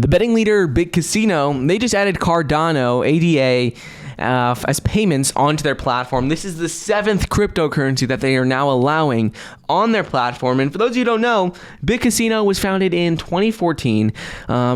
The betting leader Bitcasino, they just added Cardano, ADA, as payments onto their platform. This is the 7th cryptocurrency that they are now allowing on their platform. And for those of you who don't know, Bitcasino was founded in 2014.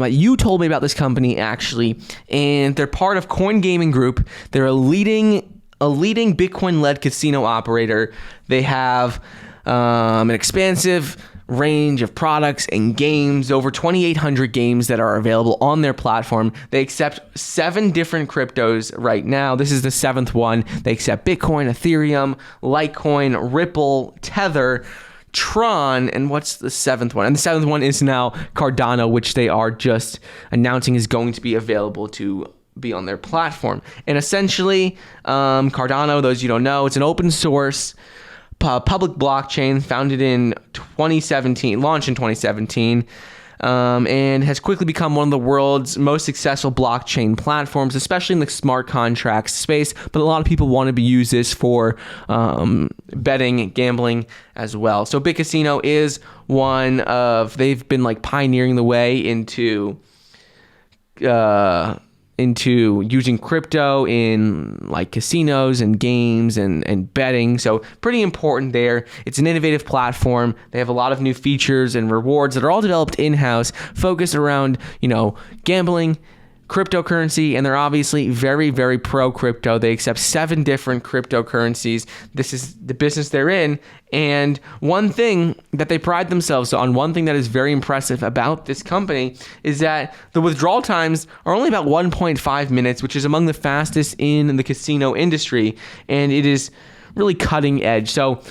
You told me about this company, actually, and they're part of Coin Gaming Group. They're a leading Bitcoin-led casino operator. They have an expansive range of products and games, over 2,800 games that are available on their platform. They accept 7 different cryptos right now. This is the 7th one. They accept Bitcoin, Ethereum, Litecoin, Ripple, Tether, Tron, and what's the 7th one? And the 7th one is now Cardano, which they are just announcing is going to be available to be on their platform. And essentially, Cardano, those you don't know, it's an open source public blockchain founded in 2017, launched in 2017, and has quickly become one of the world's most successful blockchain platforms, especially in the smart contracts space. But a lot of people want to use this for betting, gambling as well. So Bitcasino is one of, they've been like pioneering the way into using crypto in like casinos and games and betting. So pretty important there. It's an innovative platform. They have a lot of new features and rewards that are all developed in-house, focused around, gambling, cryptocurrency, and they're obviously very, very pro crypto. They accept 7 different cryptocurrencies. This is the business they're in. And one thing that they pride themselves on, one thing that is very impressive about this company, is that the withdrawal times are only about 1.5 minutes, which is among the fastest in the casino industry. And it is really cutting edge. So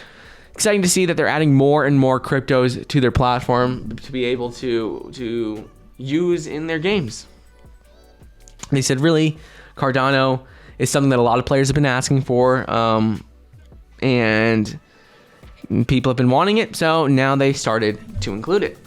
exciting to see that they're adding more and more cryptos to their platform to be able to use in their games. They said, really, Cardano is something that a lot of players have been asking for, and people have been wanting it, so now they started to include it.